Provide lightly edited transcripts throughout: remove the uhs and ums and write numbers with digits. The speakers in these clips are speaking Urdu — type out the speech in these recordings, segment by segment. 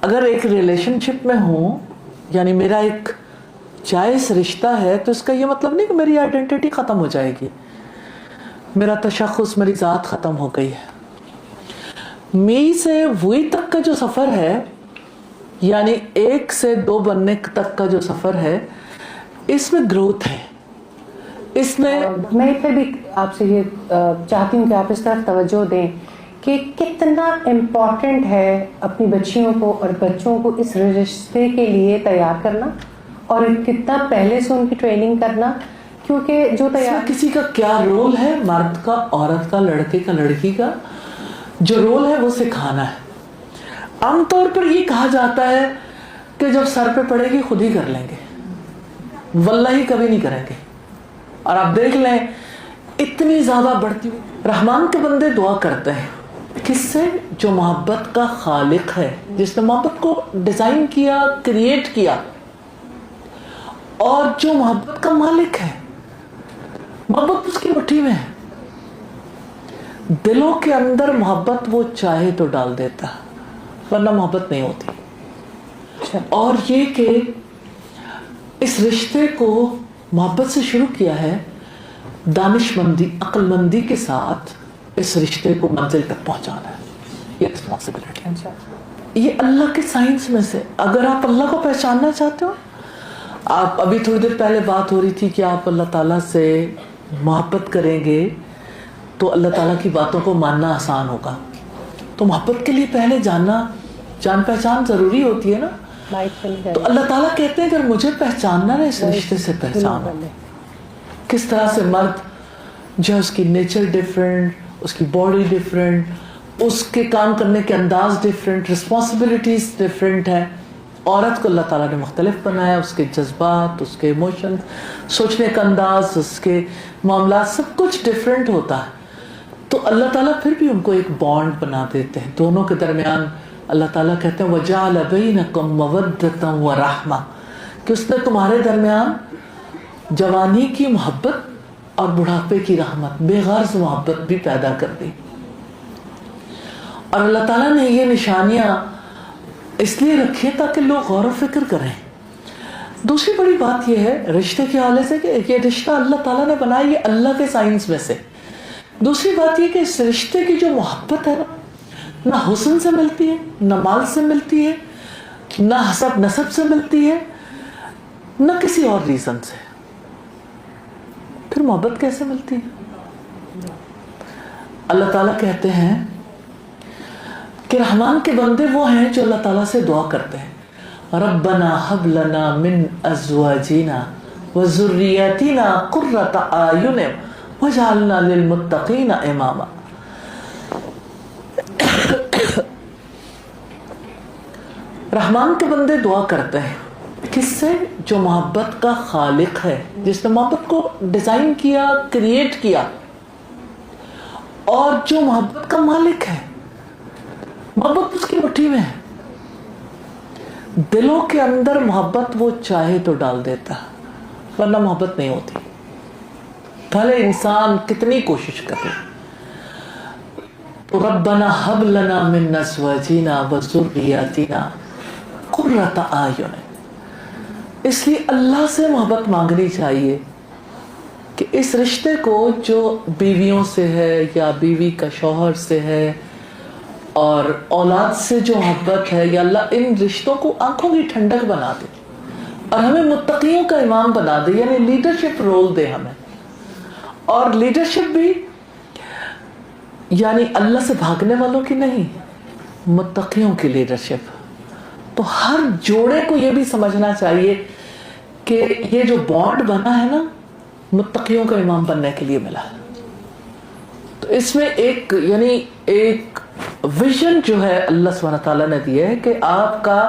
اگر ایک ریلیشن شپ میں ہوں یعنی میرا ایک جائز رشتہ ہے تو اس کا یہ مطلب نہیں کہ میری آئیڈینٹی ختم ہو جائے گی، میرا تشخص، میری ذات ختم ہو گئی ہے۔ می سے وہی تک کا جو سفر ہے، یعنی ایک سے دو بننے تک کا جو سفر ہے، اس میں گروتھ ہے، اس میں میں پھر بھی آپ سے یہ چاہتی ہوں کہ آپ اس طرف توجہ دیں کہ کتنا امپورٹنٹ ہے اپنی بچیوں کو اور بچوں کو اس رشتے کے لیے تیار کرنا، اور کتنا پہلے سے ان کی ٹریننگ کرنا، کیونکہ جو تیار کسی کا کیا رول ہے، مرد کا، عورت کا، لڑکے کا، لڑکی کا جو رول ہے وہ سکھانا ہے۔ عام طور پر یہ کہا جاتا ہے کہ جب سر پہ پڑے گی خود ہی کر لیں گے، واللہ کبھی نہیں کریں گے۔ اور آپ دیکھ لیں اتنی زیادہ بڑھتی ہوئی، رحمان کے بندے دعا کرتے ہیں کس سے؟ جو محبت کا خالق ہے، جس نے محبت کو ڈیزائن کیا، کریٹ کیا، اور جو محبت کا مالک ہے۔ محبت اس کی مٹھی میں ہے، دلوں کے اندر محبت وہ چاہے تو ڈال دیتا، ورنہ محبت نہیں ہوتی۔ اور یہ کہ اس رشتے کو محبت سے شروع کیا ہے، دانش مندی، عقل مندی کے ساتھ اس رشتے کو منزل تک پہنچانا ہے، یہ رسپانسبلٹی ہے۔ یہ اللہ کے سائنس میں سے، اگر آپ اللہ کو پہچاننا چاہتے ہو، آپ ابھی تھوڑی دیر پہلے بات ہو رہی تھی کہ آپ اللہ تعالیٰ سے محبت کریں گے تو اللہ تعالیٰ کی باتوں کو ماننا آسان ہوگا۔ تو محبت کے لیے پہلے جاننا، جان پہچان ضروری ہوتی ہے نا۔ تو اللہ تعالیٰ کہتے ہیں اگر مجھے پہچاننا نا، اس رشتے سے پہچانو۔ کس طرح سے مرد جو اس کی نیچر ڈیفرنٹ، اس کی باڈی ڈیفرنٹ، اس کے کام کرنے کے انداز ڈیفرنٹ، رسپانسبلٹیز ڈیفرنٹ ہے۔ عورت کو اللہ تعالیٰ نے مختلف بنایا، اس کے جذبات، اس کے ایموشنز، سوچنے کا انداز، اس کے معاملات، سب کچھ ڈیفرنٹ ہوتا ہے۔ تو اللہ تعالیٰ پھر بھی ان کو ایک بانڈ بنا دیتے ہیں دونوں کے درمیان۔ اللہ تعالیٰ کہتے ہیں وَجَعَلَ بَيْنَكُمْ مَوَدَّةً وَرَحْمَةً، کہ اس نے تمہارے درمیان جوانی کی محبت اور بڑھاپے کی رحمت، بے غرض محبت بھی پیدا کر دی۔ اور اللہ تعالیٰ نے یہ نشانیاں اس لیے رکھی تاکہ لوگ غور و فکر کریں۔ دوسری بڑی بات یہ ہے رشتے کے حوالے سے کہ یہ رشتہ اللہ تعالیٰ نے بنایا، یہ اللہ کے سائنس میں سے۔ دوسری بات یہ کہ اس رشتے کی جو محبت ہے نہ حسن سے ملتی ہے، نہ مال سے ملتی ہے، نہ حسب نسب سے ملتی ہے، نہ کسی اور ریزن سے۔ پھر محبت کیسے ملتی ہے؟ اللہ تعالیٰ کہتے ہیں کہ رحمان کے بندے وہ ہیں جو اللہ تعالیٰ سے دعا کرتے ہیں ربنا حب لنا من ازواجنا وذریاتنا قرۃ اعین وجعلنا للمتقین اماما۔ رحمان کے بندے دعا کرتے ہیں کس سے؟ جو محبت کا خالق ہے، جس نے محبت کو ڈیزائن کیا، کریٹ کیا، اور جو محبت کا مالک ہے۔ محبت اس کی مٹھی میں ہے، دلوں کے اندر محبت وہ چاہے تو ڈال دیتا، ورنہ محبت نہیں ہوتی، بھلے انسان کتنی کوشش کرے۔ تو ربنا حب لنا من ازواجنا وذریاتنا قرۃ اعین، اس لیے اللہ سے محبت مانگنی چاہیے کہ اس رشتے کو جو بیویوں سے ہے یا بیوی کا شوہر سے ہے اور اولاد سے جو محبت ہے، یا اللہ ان رشتوں کو آنکھوں کی ٹھنڈک بنا دے اور ہمیں متقیوں کا امام بنا دے، یعنی لیڈرشپ رول دے ہمیں۔ اور لیڈرشپ بھی یعنی اللہ سے بھاگنے والوں کی نہیں، متقیوں کی لیڈرشپ۔ تو ہر جوڑے کو یہ بھی سمجھنا چاہیے کہ یہ جو بانڈ بنا ہے نا، متقیوں کا امام بننے کے لیے ملا ہے۔ تو اس میں ایک یعنی ایک ویژن جو ہے اللہ سبحانہ تعالیٰ نے دیا ہے کہ آپ کا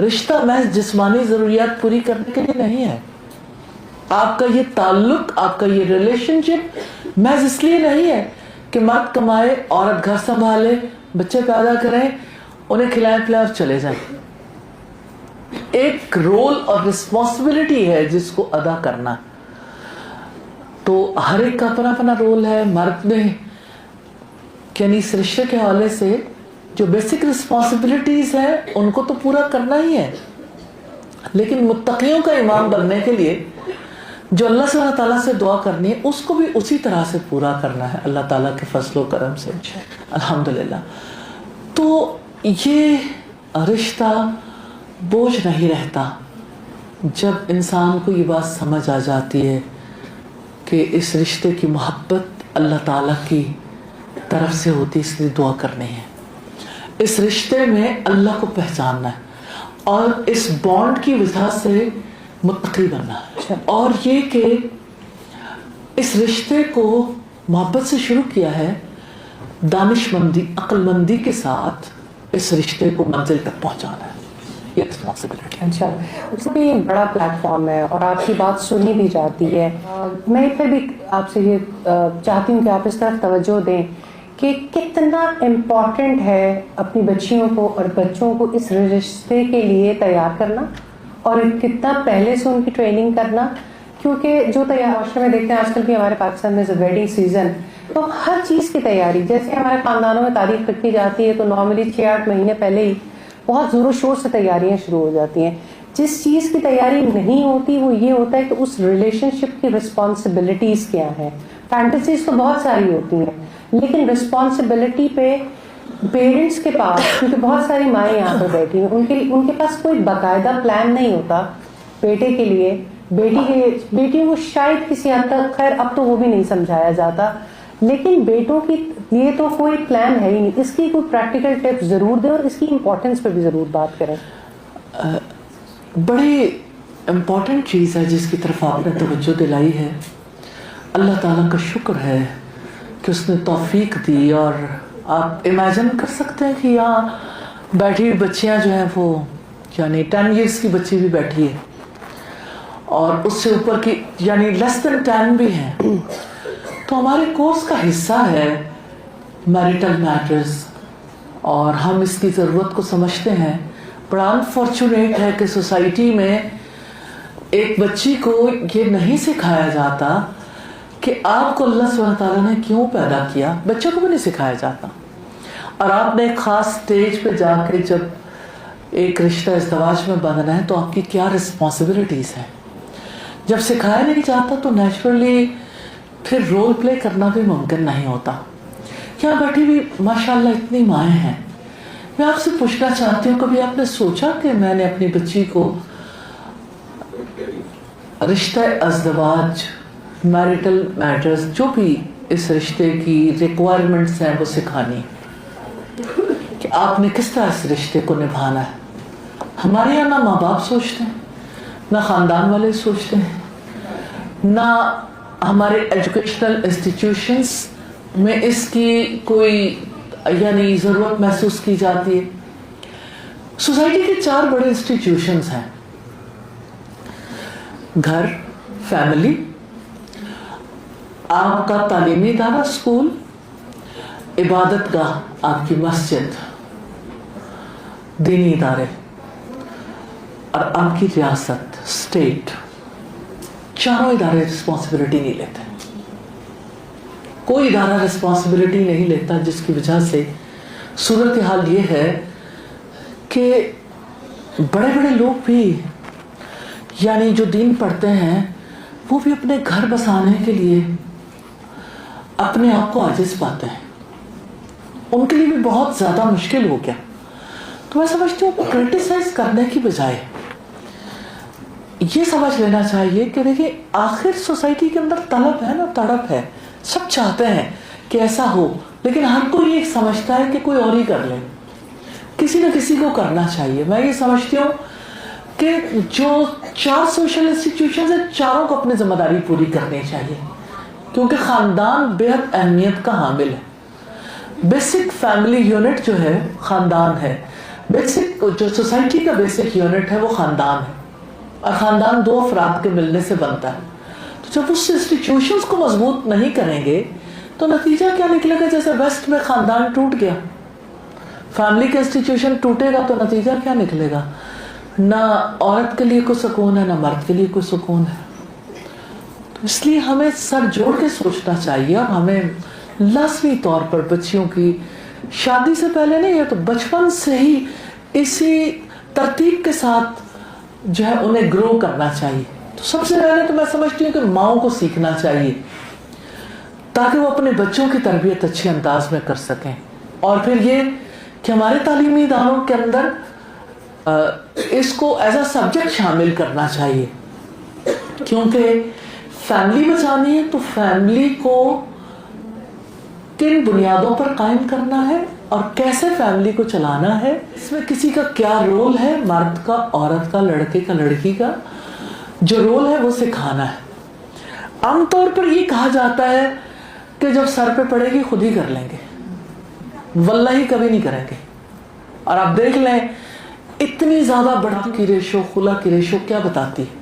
رشتہ محض جسمانی ضروریات پوری کرنے کے لیے نہیں ہے، آپ کا یہ تعلق، آپ کا یہ ریلیشن شپ محض اس لیے نہیں ہے کہ مرد کمائے، عورت گھر سنبھالے، بچے پیدا کریں، انہیں کھلائیں پلائیں اور چلے جائیں۔ ایک رول اور رسپانسبلٹی ہے جس کو ادا کرنا۔ تو ہر ایک کا اپنا اپنا رول ہے۔ مرد نے یعنی اس رشتے کے حوالے سے جو بیسک رسپانسبلٹیز ہیں ان کو تو پورا کرنا ہی ہے، لیکن متقیوں کا امام بننے کے لیے جو اللہ سبحانہ تعالیٰ سے دعا کرنی ہے اس کو بھی اسی طرح سے پورا کرنا ہے اللہ تعالیٰ کے فضل و کرم سے الحمدللہ۔ تو یہ رشتہ بوجھ نہیں رہتا جب انسان کو یہ بات سمجھ آ جاتی ہے کہ اس رشتے کی محبت اللہ تعالیٰ کی طرف سے ہوتی، اس لیے دعا کرنی ہے، اس رشتے میں اللہ کو پہچاننا ہے اور اس بانڈ کی وجہ سے متقی بننا ہے، اور یہ کہ اس رشتے کو محبت سے شروع کیا ہے، دانش مندی عقل مندی کے ساتھ اس رشتے کو منزل تک پہنچانا ہے، یہ رسپانسبلٹی۔ اچھا، اس بھی ایک بڑا پلیٹ فارم ہے اور آپ کی بات سنی بھی جاتی ہے۔ میں پھر بھی آپ سے یہ چاہتی ہوں کہ آپ اس طرف توجہ دیں کہ کتنا امپورٹنٹ ہے اپنی بچیوں کو اور بچوں کو اس رشتے کے لیے تیار کرنا اور کتنا پہلے سے ان کی ٹریننگ کرنا، کیونکہ جو معاشرے میں دیکھتے ہیں آج کل بھی ہمارے پاکستان میں ویڈنگ سیزن، تو ہر چیز کی تیاری، جیسے ہمارے خاندانوں میں تاریخ رکھی جاتی ہے تو نارملی 6-8 مہینے پہلے ہی بہت زور و شور سے تیاریاں شروع ہو جاتی ہیں۔ جس چیز کی تیاری نہیں ہوتی وہ یہ ہوتا ہے کہ اس ریلیشن شپ کی رسپانسبلٹیز کیا ہے۔ فینٹیسیز تو بہت ساری ہوتی ہیں لیکن رسپانسبلٹی پہ پیرنٹس کے پاس، کیونکہ بہت ساری مائیں یہاں پر بیٹھی ہیں، ان کے پاس کوئی باقاعدہ پلان نہیں ہوتا بیٹے کے لیے، بیٹی کو شاید کسی حد تک، خیر اب تو وہ بھی نہیں سمجھایا جاتا، لیکن بیٹوں کی یہ تو کوئی پلان ہے ہی نہیں۔ اس کی کوئی پریکٹیکل ٹپس ضرور دیں اور اس کی امپورٹنس پہ بھی ضرور بات کریں۔ بڑی امپورٹنٹ چیز ہے جس کی طرف آپ نے توجہ دلائی ہے، اللہ تعالیٰ کا شکر ہے کہ اس نے توفیق دی، اور آپ امیجن کر سکتے ہیں کہ یہاں بیٹھی ہوئی بچیاں جو ہیں وہ یعنی 10 ایئرس کی بچی بھی بیٹھی ہے اور اس سے اوپر کی یعنی لیس دین 10 بھی ہیں، تو ہمارے کورس کا حصہ ہے میریٹل میٹرز اور ہم اس کی ضرورت کو سمجھتے ہیں۔ بڑا انفارچونیٹ ہے کہ سوسائٹی میں ایک بچی کو یہ نہیں سکھایا جاتا کہ آپ کو اللہ سبحانہ تعالیٰ نے کیوں پیدا کیا، بچوں کو بھی نہیں سکھایا جاتا، اور آپ نے ایک خاص سٹیج پہ جا کے جب ایک رشتہ ازدواج میں بندھنا ہے تو آپ کی کیا رسپانسبلٹیز ہیں، جب سکھایا نہیں جاتا تو نیچرلی پھر رول پلے کرنا بھی ممکن نہیں ہوتا۔ یہاں بیٹھی بھی ماشاءاللہ اتنی مائیں ہیں، میں آپ سے پوچھنا چاہتی ہوں کبھی آپ نے سوچا کہ میں نے اپنی بچی کو رشتہ ازدواج، میریٹل میٹرز، جو بھی اس رشتے کی ریکوائرمنٹس ہیں وہ سکھانی، کہ آپ نے کس طرح اس رشتے کو نبھانا ہے؟ ہمارے یہاں نہ ماں باپ سوچتے ہیں، نہ خاندان والے سوچتے ہیں، نہ ہمارے ایجوکیشنل انسٹیٹیوشنس میں اس کی کوئی یعنی ضرورت محسوس کی جاتی ہے۔ سوسائٹی کے 4 بڑے انسٹیٹیوشنز ہیں، گھر، فیملی، آپ کا تعلیمی ادارہ اسکول، عبادت گاہ آپ کی مسجد، دینی ادارے، اور آپ کی ریاست، اسٹیٹ۔ چاروں ادارے رسپانسبلٹی نہیں لیتے، کوئی ادارہ رسپانسبلٹی نہیں لیتا، جس کی وجہ سے صورتحال یہ ہے کہ بڑے بڑے لوگ بھی یعنی جو دین پڑھتے ہیں وہ بھی اپنے گھر بسانے کے لیے اپنے آپ کو عاجز پاتے ہیں، ان کے لیے بھی بہت زیادہ مشکل ہو گیا۔ تو میں سمجھتی ہوں کرٹیسائز کرنے کی بجائے یہ سمجھ لینا چاہیے کہ دیکھیں آخر سوسائٹی کے اندر طلب ہے نا، تڑپ ہے، سب چاہتے ہیں کہ ایسا ہو، لیکن ہر کوئی یہ سمجھتا ہے کہ کوئی اور ہی کر لے، کسی نہ کسی کو کرنا چاہیے۔ میں یہ سمجھتی ہوں کہ جو 4 سوشل انسٹیٹیوشنز ہیں چاروں کو اپنی ذمہ داری پوری کرنی چاہیے، کیونکہ خاندان بے حد اہمیت کا حامل ہے۔ بیسک فیملی یونٹ جو ہے خاندان ہے، بیسک جو سوسائٹی کا بیسک یونٹ ہے وہ خاندان ہے، اور خاندان 2 افراد کے ملنے سے بنتا ہے۔ تو جب اس انسٹیٹیوشنز کو مضبوط نہیں کریں گے تو نتیجہ کیا نکلے گا؟ جیسے ویسٹ میں خاندان ٹوٹ گیا، فیملی کا انسٹیٹیوشن ٹوٹے گا تو نتیجہ کیا نکلے گا؟ نہ عورت کے لیے کوئی سکون ہے، نہ مرد کے لیے کوئی سکون ہے۔ تو اس لیے ہمیں سر جوڑ کے سوچنا چاہیے، اور ہمیں لازمی طور پر بچیوں کی شادی سے پہلے نہیں ہے تو بچپن سے ہی اسی ترتیب کے ساتھ جو ہے انہیں گرو کرنا چاہیے. تو سب سے پہلے تو میں سمجھتی ہوں کہ ماؤں کو سیکھنا چاہیے تاکہ وہ اپنے بچوں کی تربیت اچھے انداز میں کر سکیں. اور پھر یہ کہ ہمارے تعلیمی اداروں کے اندر اس کو ایز اے سبجیکٹ شامل کرنا چاہیے, کیونکہ فیملی بچانی ہے تو فیملی کو کن بنیادوں پر قائم کرنا ہے اور کیسے فیملی کو چلانا ہے, اس میں کسی کا کیا رول ہے, مرد کا, عورت کا, لڑکے کا, لڑکی کا جو رول ہے وہ سکھانا ہے. عام طور پر یہ کہا جاتا ہے کہ جب سر پہ پڑے گی خود ہی کر لیں گے, واللہ کبھی نہیں کریں گے. اور آپ دیکھ لیں اتنی زیادہ بڑا کی ریشو, خلا کی ریشو کیا بتاتی ہے.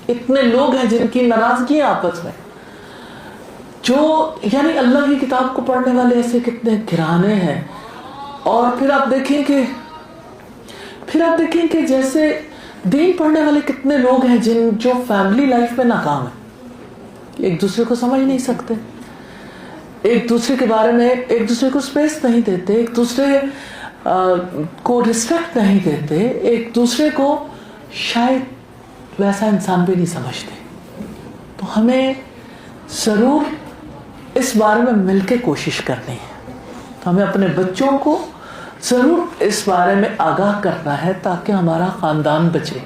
اتنے لوگ ہیں جن کی ناراضگی آپس میں, جو یعنی اللہ کی کتاب کو پڑھنے والے ایسے کتنے گھرانے ہیں. اور پھر آپ دیکھیں کہ جیسے دین پڑھنے والے کتنے لوگ ہیں جو فیملی لائف میں ناکام ہیں, ایک دوسرے کو سمجھ نہیں سکتے, ایک دوسرے کے بارے میں ایک دوسرے کو سپیس نہیں دیتے, ایک دوسرے کو رسپیکٹ نہیں دیتے, ایک دوسرے کو شاید ویسا انسان بھی نہیں سمجھتے. تو ہمیں ضرور اس بارے میں مل کے کوشش کرنی ہے. تو ہمیں اپنے بچوں کو ضرور اس بارے میں آگاہ کرنا ہے تاکہ ہمارا خاندان بچے,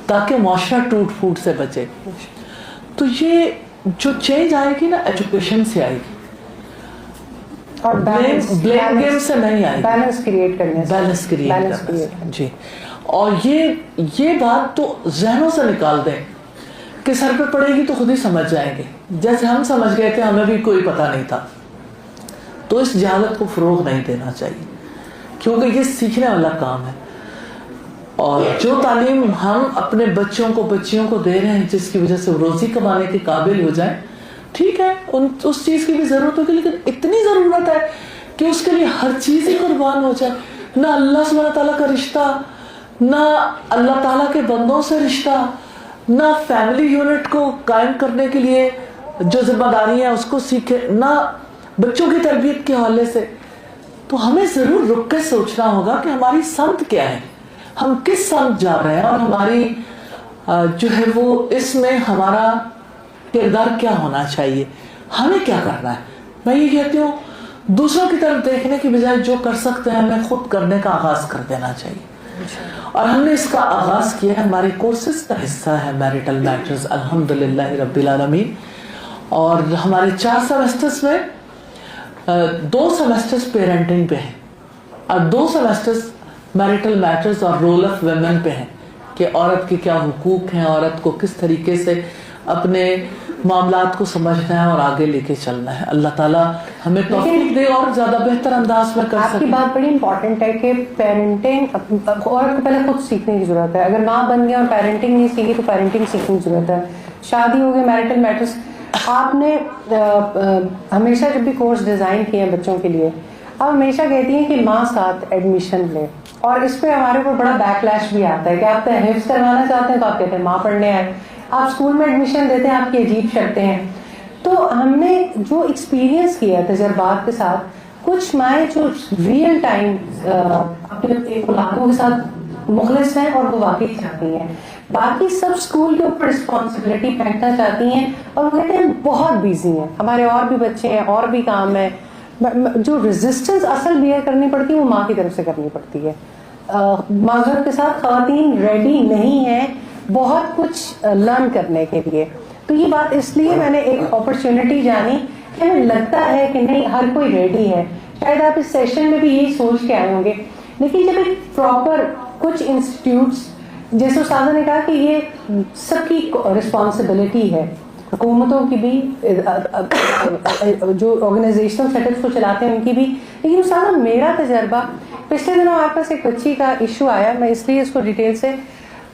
تاکہ معاشرہ ٹوٹ پھوٹ سے بچے. تو یہ جو چینج آئے گی نا ایجوکیشن سے آئے گی, اور بلیم گیم سے نہیں آئے گی, بیلنس کریٹ کرنے. جی. اور یہ بات تو ذہنوں سے نکال دیں کہ سر پہ پڑے گی تو خود ہی سمجھ جائیں گے, جیسے ہم سمجھ گئے تھے, ہمیں بھی کوئی پتہ نہیں تھا. تو اس جہالت کو فروغ نہیں دینا چاہیے, کیونکہ یہ سیکھنے والا کام ہے. اور جو تعلیم ہم اپنے بچوں کو بچیوں کو دے رہے ہیں جس کی وجہ سے وہ روزی کمانے کے قابل ہو جائیں, ٹھیک ہے, اس چیز کی بھی ضرورت ہوگی, لیکن اتنی ضرورت ہے کہ اس کے لیے ہر چیز ہی قربان ہو جائے. نہ اللہ سبحانہ تعالیٰ کا رشتہ, نہ اللہ تعالیٰ کے بندوں سے رشتہ, نہ فیملی یونٹ کو قائم کرنے کے لیے جو ذمہ داری ہے اس کو سیکھے, نہ بچوں کی تربیت کے حوالے سے. تو ہمیں ضرور رک کے سوچنا ہوگا کہ ہماری سمت کیا ہے, ہم کس سمت جا رہے ہیں, اور ہماری جو ہے وہ اس میں ہمارا کردار کیا ہونا چاہیے, ہمیں کیا کرنا ہے. میں یہ کہتی ہوں دوسروں کی طرف دیکھنے کی بجائے جو کر سکتے ہیں ہمیں خود کرنے کا آغاز کر دینا چاہیے. اور ہم نے اس کا آغاز کیا ہے, ہمارے کورسز کا حصہ ہے میرٹل میٹرز الحمدللہ رب العالمین. اور ہمارے 4 سیمسٹرز میں 2 سیمسٹرز پیرنٹنگ پہ ہیں اور 2 سیمسٹرز میرٹل میٹرز اور رول آف ویمن پہ ہیں کہ عورت کے کیا حقوق ہیں, عورت کو کس طریقے سے اپنے معاملات کو سمجھنا ہے اور آگے لے کے چلنا ہے. اللہ تعالیٰ ہمیں توفیق دے اور زیادہ بہتر انداز میں کر سکے. آپ کی بات بڑی امپورٹنٹ ہے کہ پیرنٹنگ عورت کو پہلے خود سیکھنے کی ضرورت ہے. اگر ماں بن گیا اور پیرنٹنگ نہیں سیکھی تو پیرنٹنگ سیکھنے کی ضرورت ہے. شادی ہو گئی, میرٹل میٹرز. آپ نے ہمیشہ جب بھی کورس ڈیزائن کیے ہیں بچوں کے لیے, آپ ہمیشہ کہتی ہیں کہ ماں ساتھ ایڈمیشن لے, اور اس پہ ہمارے اوپر بڑا بیک لیش بھی آتا ہے کہ آپ حفظ کروانا چاہتے ہیں تو آپ کہتے ہیں ماں پڑھنے آئے. آپ اسکول میں ایڈمیشن دیتے ہیں, آپ کی عجیب شرطیں ہیں. تو ہم نے جو ایکسپیرینس کیا تجربات کے ساتھ, کچھ مائیں جو ریئل ٹائم اپنے اولادوں کے ساتھ مخلص ہیں اور وہ واقعی چاہتی ہیں, باقی سب اسکول کے اوپر رسپانسبلٹی پھینکنا چاہتی ہیں اور وہ کہتے ہیں بہت بیزی ہیں, ہمارے اور بھی بچے ہیں اور بھی کام ہے. جو ریزسٹنس اصل بیئر کرنی پڑتی ہے وہ ماں کی طرف سے کرنی پڑتی ہے. معذرت کے ساتھ خواتین ریڈی نہیں ہیں بہت کچھ لرن کرنے کے لیے. تو یہ بات اس لیے میں نے ایک اپرچونٹی جانی کہ ہمیں لگتا ہے کہ نہیں ہر کوئی ریڈی ہے. شاید آپ اس سیشن میں بھی یہی سوچ کے آئے ہوں گے, لیکن جب ایک پراپر کچھ انسٹیٹیوٹس جیسے استاذہ نے کہا کہ یہ سب کی رسپانسبلٹی ہے, حکومتوں کی بھی, جو آرگنائزیشنل سیٹ اپس کو چلاتے ہیں ان کی بھی. لیکن استاذہ میرا تجربہ پچھلے دنوں آپ پاس ایک بچی کا ایشو آیا, میں اس لیے اس کو ڈیٹیل سے,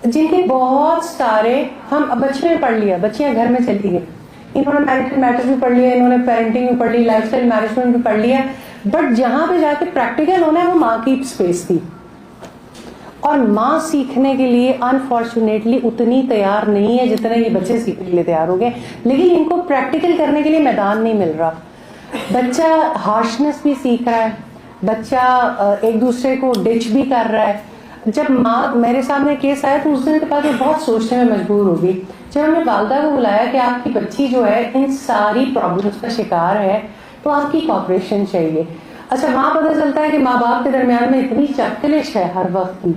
جن کے بہت سارے ہم بچے میں پڑھ لیا, بچیاں گھر میں چلی گئی, انہوں نے میرٹل میٹر بھی پڑھ لیا, انہوں نے پیرنٹنگ بھی پڑھ لی, لائف اسٹائل مینجمنٹ بھی پڑھ لیا, بٹ جہاں پہ جا کے پریکٹیکل ہونا ہے وہ ماں کی اسپیس تھی. اور ماں سیکھنے کے لیے انفارچونیٹلی اتنی تیار نہیں ہے جتنے یہ بچے سیکھنے کے لیے تیار ہو گئے, لیکن ان کو پریکٹیکل کرنے کے لیے میدان نہیں مل رہا. بچہ ہارشنس بھی سیکھ رہا ہے, بچہ ایک دوسرے کو ڈچ بھی کر رہا ہے. جب ماں میرے سامنے کیس آیا تو اس دن کے بعد وہ بہت سوچنے میں مجبور ہو گئی. جب ہم نے والدہ کو بلایا کہ آپ کی بچی جو ہے ان ساری پرابلمس کا شکار ہے تو آپ کی کوآپریشن چاہیے. اچھا وہاں پتہ چلتا ہے کہ ماں باپ کے درمیان میں اتنی چپکلش ہے ہر وقت کی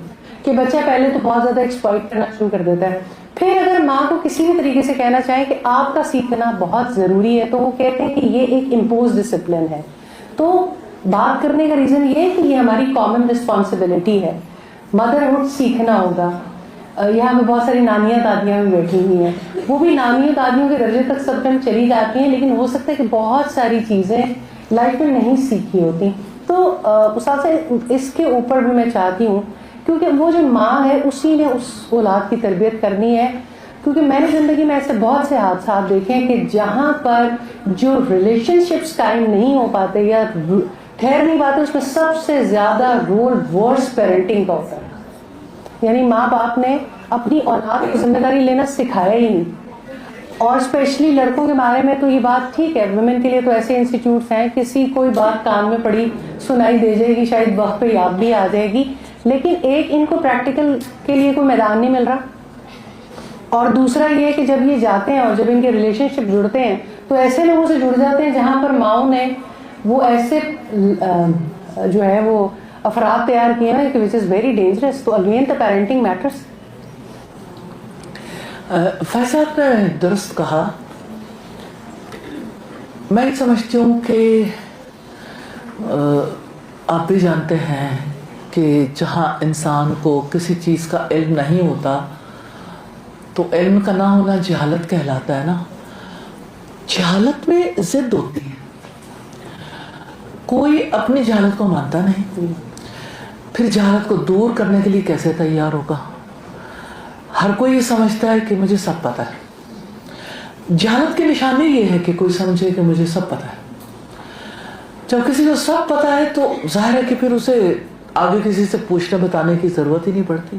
کہ بچہ پہلے تو بہت زیادہ ایکسپلائٹ کرنا شروع کر دیتا ہے. پھر اگر ماں کو کسی بھی طریقے سے کہنا چاہے کہ آپ کا سیکھنا بہت ضروری ہے تو وہ کہتے ہیں کہ یہ ایک امپوز ڈسپلن ہے. تو بات کرنے کا ریزن یہ ہے کہ یہ ہماری کامن رسپانسبلٹی ہے. مدرہڈ سیکھنا ہوگا. یہاں پہ بہت ساری نانیاں دادیاں بھی بیٹھی ہوئی ہیں, وہ بھی نانیوں دادیوں کے درجے تک سب ٹائم چلی جاتی ہیں, لیکن ہو سکتا ہے کہ بہت ساری چیزیں لائف میں نہیں سیکھی ہوتی. تو استاد اس کے اوپر بھی میں چاہتی ہوں کیونکہ وہ جو ماں ہے اسی نے اس اولاد کی تربیت کرنی ہے. کیونکہ میں نے زندگی میں ایسے بہت سے حادثات دیکھے ہیں کہ جہاں پر جو ریلیشن شپس قائم نہیں ہو پاتے یا ٹھہر نہیں پاتے, اس میں سب سے زیادہ رول ورس پیرنٹنگ کا ہوتا ہے. یعنی ماں باپ نے اپنی اولاد کی ذمہ داری لینا سکھایا ہی نہیں. اور اسپیشلی لڑکوں کے بارے میں تو یہ بات ٹھیک ہے, ویمن کے لیے تو ایسے انسٹیٹیوٹس ہیں, کسی کوئی بات کان میں پڑی سنائی دے جائے گی, شاید وقت پہ یاد بھی آ جائے گی, لیکن ایک ان کو پریکٹیکل کے لیے کوئی میدان نہیں مل رہا. اور دوسرا یہ کہ جب یہ جاتے ہیں اور جب ان کے ریلیشن شپ جڑتے ہیں تو ایسے لوگوں سے جڑ جاتے ہیں جہاں پر ماؤں نے وہ ایسے جو ہے وہ افراد تیار کیے ہیں کہ وچ از ویری ڈینجرس. تو اگین دا پیرنٹنگ میٹرس. فیض صاحب نے درست کہا. میں سمجھتی ہوں کہ آپ بھی جانتے ہیں کہ جہاں انسان کو کسی چیز کا علم نہیں ہوتا تو علم کا نہ ہونا جہالت کہلاتا ہے نا. جہالت میں ضد ہوتی ہے, کوئی اپنی جہالت کو مانتا نہیں, پھر جہالت کو دور کرنے کے لیے کیسے تیار ہوگا. ہر کوئی یہ سمجھتا ہے کہ مجھے سب پتہ ہے. جہالت کی نشانی یہ ہے کہ کوئی سمجھے کہ مجھے سب پتہ ہے. جب کسی کو سب پتہ ہے تو ظاہر ہے کہ پھر اسے آگے کسی سے پوچھنے بتانے کی ضرورت ہی نہیں پڑتی.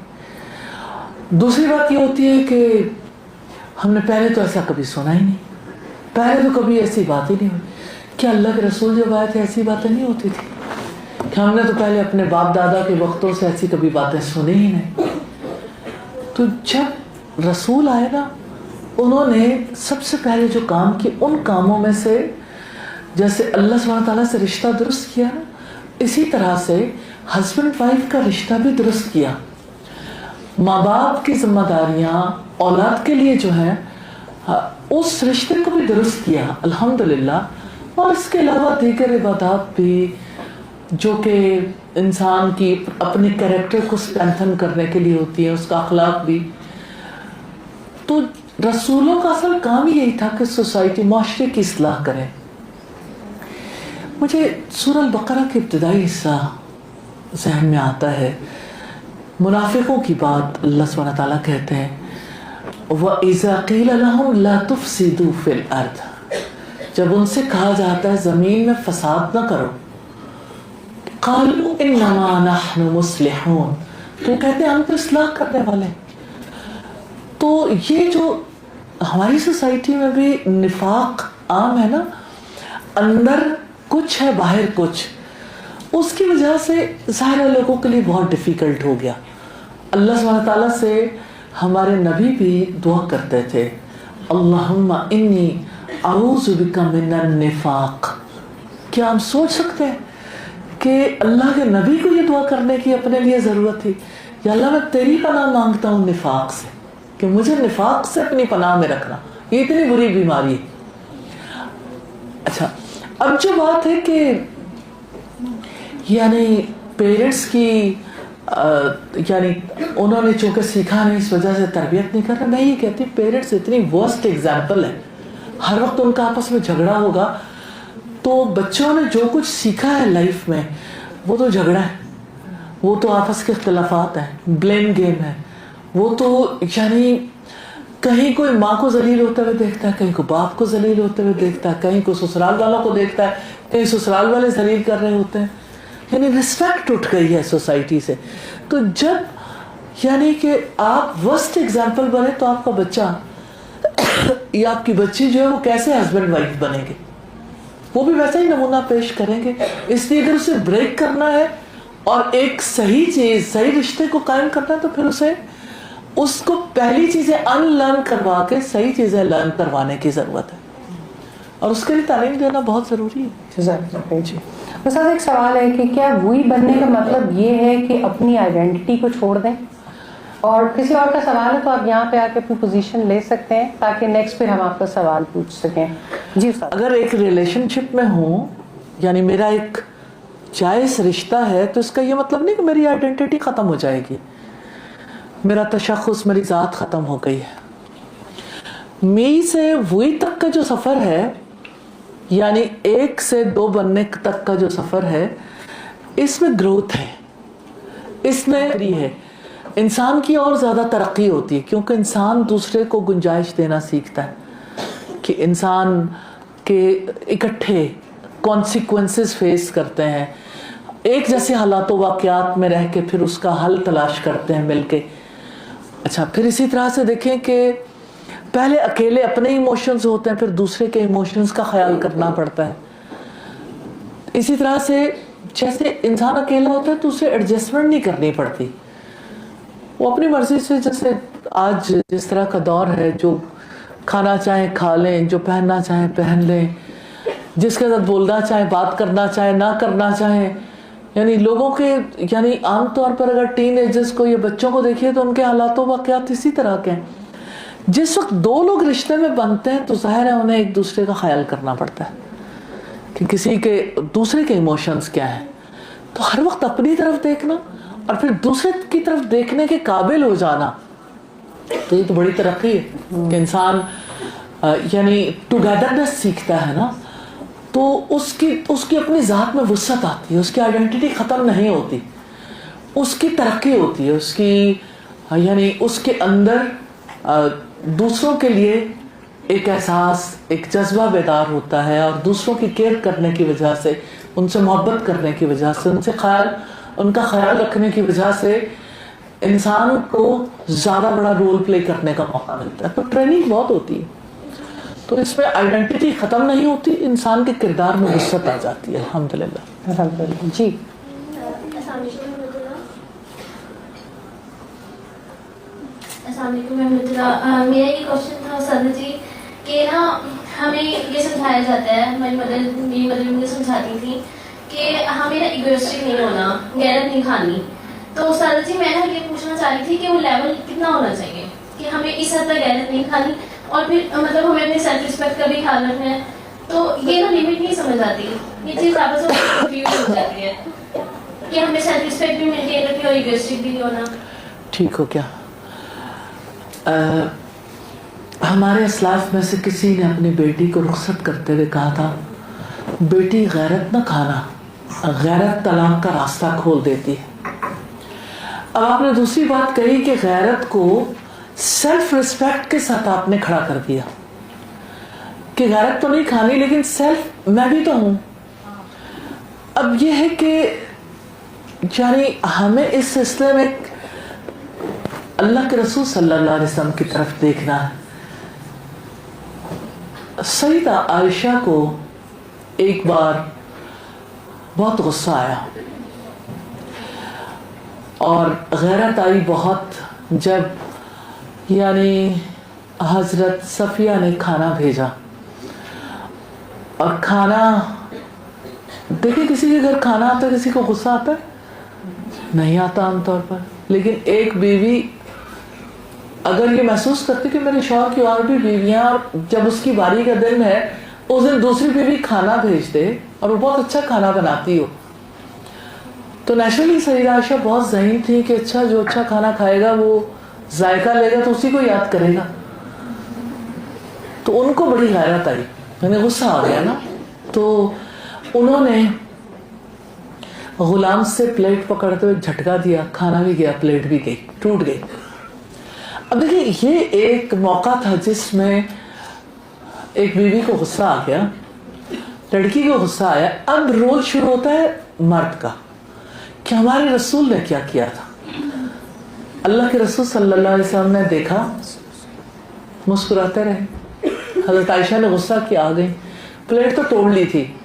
دوسری بات یہ ہوتی ہے کہ ہم نے پہلے تو ایسا کبھی سنا ہی نہیں, پہلے تو کبھی ایسی بات ہی نہیں ہوئی. کیا اللہ کے رسول جب آئے تھے ایسی باتیں نہیں ہوتی تھی؟ کہ ہم نے تو پہلے اپنے باپ دادا کے وقتوں سے ایسی کبھی باتیں سنی ہی نہیں. تو جب رسول آئے نا, انہوں نے سب سے پہلے جو کام کیے ان کاموں میں سے جیسے اللہ سبحانہ تعالیٰ سے رشتہ درست کیا نا, اسی طرح سے ہسبینڈ وائف کا رشتہ بھی درست کیا. ماں باپ کی ذمہ داریاں اولاد کے لیے جو ہیں اس رشتے کو بھی درست کیا الحمدللہ. اور اس کے علاوہ دیگر عبادات بھی جو کہ انسان کی اپنے کریکٹر کو اسٹرینتھن کرنے کے لیے ہوتی ہے, اس کا اخلاق بھی. تو رسولوں کا اصل کام یہی تھا کہ سوسائٹی معاشرے کی اصلاح کرے. مجھے سورہ البقرہ کے ابتدائی حصہ ذہن میں آتا ہے. منافقوں کی بات اللہ سبحانہ تعالیٰ کہتے ہیں وَإِذَا قِيلَ لَهُمْ لَا تُفْسِدُوا فِي الْأَرْضِ, جب ان سے کہا جاتا ہے زمین میں فساد نہ کرو, قَالُوا إِنَّمَا نَحْنُ مُصْلِحُونَ, تو کہتے ہیں ہم تو اصلاح کرنے والے. تو یہ جو ہماری سوسائٹی میں بھی نفاق عام ہے نا, اندر کچھ ہے باہر کچھ, اس کی وجہ سے ظاہر لوگوں کے لیے بہت ڈیفیکلٹ ہو گیا. اللہ سبحانہ تعالیٰ سے ہمارے نبی بھی دعا کرتے تھے اللہم انی اعوذ بک من النفاق. کیا ہم سوچ سکتے ہیں کہ اللہ کے نبی کو یہ دعا کرنے کی اپنے لیے ضرورت تھی, یا اللہ میں تیری پناہ مانگتا ہوں نفاق سے, کہ مجھے نفاق سے اپنی پناہ میں رکھنا, یہ اتنی بری بیماری ہے. اچھا, اب جو بات ہے کہ یعنی پیرنٹس کی یعنی انہوں نے چونکہ سیکھا نہیں اس وجہ سے تربیت نہیں کر رہا, میں یہ کہتی ہوں پیرنٹس اتنی ورسٹ ایگزامپل ہے, ہر وقت ان کا آپس میں جھگڑا ہوگا تو بچوں نے جو کچھ سیکھا ہے لائف میں وہ تو جھگڑا ہے, وہ تو آپس کے اختلافات ہیں, بلیم گیم ہے. وہ تو یعنی کہیں کوئی ماں کو ذلیل ہوتے ہوئے دیکھتا ہے, کہیں کو باپ کو ذلیل ہوتے ہوئے دیکھتا ہے, کہیں کو سسرال والوں کو دیکھتا ہے, کہیں سسرال والے ذلیل کر رہے ہوتے ہیں. یعنی رسپیکٹ اٹھ گئی ہے سوسائٹی سے. تو جب یعنی کہ آپ ورسٹ ایگزامپل بنے تو آپ کا بچہ یا آپ کی بچی جو ہے وہ کیسے ہسبینڈ وائف بنے گی. وہ بھی ویسا ہی نمونہ پیش کریں گے. اس لیے اگر اسے بریک کرنا ہے اور ایک صحیح چیز, صحیح رشتے کو قائم کرنا ہے, تو پھر اس کو پہلی چیزیں ان لرن کروا کے صحیح چیزیں لرن کروانے کی ضرورت ہے, اور اس کے لیے تعلیم دینا بہت ضروری ہے. جی بس ایک سوال ہے کہ کیا وہی بننے کا مطلب یہ ہے کہ اپنی آئیڈینٹی کو چھوڑ دیں؟ اور کسی اور کا سوال ہے تو آپ یہاں پہ آ کے اپنی پوزیشن لے سکتے ہیں تاکہ نیکسٹ پھر ہم آپ کا سوال پوچھ سکیں. جی استاد. اگر ایک ریلیشن شپ میں ہوں, یعنی میرا ایک جائز رشتہ ہے, تو اس کا یہ مطلب نہیں کہ میری آئیڈینٹی ختم ہو جائے گی, میرا تشخص, میری ذات ختم ہو گئی ہے. می سے وہی تک کا جو سفر ہے, یعنی 1 سے 2 بننے تک کا جو سفر ہے, اس میں گروتھ ہے, اس میں ہے انسان کی اور زیادہ ترقی ہوتی ہے, کیونکہ انسان دوسرے کو گنجائش دینا سیکھتا ہے کہ انسان کے اکٹھے کانسیکوینسز فیس کرتے ہیں, ایک جیسے حالات و واقعات میں رہ کے پھر اس کا حل تلاش کرتے ہیں مل کے. اچھا, پھر اسی طرح سے دیکھیں کہ پہلے اکیلے اپنے ایموشنز ہوتے ہیں, پھر دوسرے کے ایموشنز کا خیال کرنا پڑتا ہے. اسی طرح سے جیسے انسان اکیلا ہوتا ہے تو اسے ایڈجسٹمنٹ نہیں کرنی پڑتی, وہ اپنی مرضی سے, جیسے آج جس طرح کا دور ہے, جو کھانا چاہیں کھا لیں, جو پہننا چاہیں پہن لیں, جس کے ساتھ بولنا چاہیں, بات کرنا چاہیں, نہ کرنا چاہیں. یعنی لوگوں کے, یعنی عام طور پر اگر ٹین ایجرز کو یا بچوں کو دیکھیے تو ان کے حالات و واقعات اسی طرح کے ہیں. جس وقت 2 لوگ رشتے میں بنتے ہیں تو ظاہر ہے انہیں ایک دوسرے کا خیال کرنا پڑتا ہے کہ کسی کے دوسرے کے ایموشنز کیا ہیں. تو ہر وقت اپنی طرف دیکھنا اور پھر دوسرے کی طرف دیکھنے کے قابل ہو جانا, تو یہ تو بڑی ترقی ہے کہ انسان یعنی ٹوگیدرنس سیکھتا ہے نا, تو اس کی اپنی ذات میں وسعت آتی ہے, اس کی آئیڈینٹی ختم نہیں ہوتی, اس کی ترقی ہوتی ہے, اس کی یعنی اس کے اندر دوسروں کے لیے ایک احساس, ایک جذبہ بیدار ہوتا ہے, اور دوسروں کی کیئر کرنے کی وجہ سے, ان سے محبت کرنے کی وجہ سے, ان کا خیال رکھنے کی وجہ سے انسان کو زیادہ بڑا رول پلے کرنے کا موقع ملتا ہے. تو ٹریننگ بہت ہوتی ہے, تو اس میں آئیڈینٹی ختم نہیں ہوتی, انسان کے کردار میں وسعت آ جاتی ہے. الحمدللہ. جی السلام علیکم ورحمۃ اللہ. میرا یہ کوشچن تھا سادہ جی کہ نا ہمیں یہ سمجھایا جاتا ہے, میری مدر مجھے سمجھاتی تھی کہ ہمیں نا ایگوئسٹک نہیں ہونا, غیرت نہیں کھانی. تو سادہ جی میں نا یہ پوچھنا چاہ رہی تھی کہ وہ لیول کتنا ہونا چاہیے کہ ہمیں اس حد تک غیرت نہیں کھانی, اور پھر مطلب ہمیں اپنے سیلف رسپیکٹ کا بھی خیال رکھنا ہے. تو یہ نا لمٹ نہیں سمجھ آتی, یہ چیز آپس میں کنفیوز ہو جاتی ہے کہ ہمیں سیلف رسپیکٹ بھی مینٹین رکھنی اور ایگوئسٹک بھی نہیں ہونا. ٹھیک ہو کیا؟ ہمارے اسلاف میں سے کسی نے اپنی بیٹی کو رخصت کرتے ہوئے کہا تھا, بیٹی غیرت نہ کھانا, غیرت طلاق کا راستہ کھول دیتی ہے. اب آپ نے دوسری بات کہی کہ غیرت کو سیلف ریسپیکٹ کے ساتھ آپ نے کھڑا کر دیا کہ غیرت تو نہیں کھانی لیکن سیلف, میں بھی تو ہوں. اب یہ ہے کہ یعنی ہمیں اس سلسلے میں اللہ کے رسول صلی اللہ علیہ وسلم کی طرف دیکھنا ہے. سیدہ عائشہ کو ایک بار بہت غصہ آیا اور غیرت آئی بہت, جب یعنی حضرت صفیہ نے کھانا بھیجا. اور کھانا دیکھیں, کسی کے گھر کھانا آتا ہے کسی کو غصہ آتا ہے نہیں آتا عام طور پر, لیکن ایک بیوی اگر یہ محسوس کرتی کہ میرے شوہر کی اور بھی بیویاں, اور جب اس کی باری کا دن ہے اس دن دوسری بیوی کھانا بھیج دے اور وہ بہت اچھا کھانا بناتی ہو, تو نیچرلی سیدہ عائشہ بہت ذہین تھی کہ اچھا جو اچھا کھانا کھائے گا وہ ذائقہ لے گا تو اسی کو یاد کرے گا. تو ان کو بڑی غیرت آئی, یعنی غصہ آ گیا نا, تو انہوں نے غلام سے پلیٹ پکڑتے ہوئے جھٹکا دیا, کھانا بھی گیا, پلیٹ بھی گئی, ٹوٹ گئی. اب دیکھیں یہ ایک موقع تھا جس میں ایک بیوی کو غصہ آ گیا, لڑکی کو غصہ آیا. اب رول شروع ہوتا ہے مرد کا کہ ہمارے رسول نے کیا کیا تھا. اللہ کے رسول صلی اللہ علیہ وسلم نے دیکھا, مسکراتے رہے. حضرت عائشہ نے غصہ کیا, آ گئی, پلیٹ تو توڑ لی تھی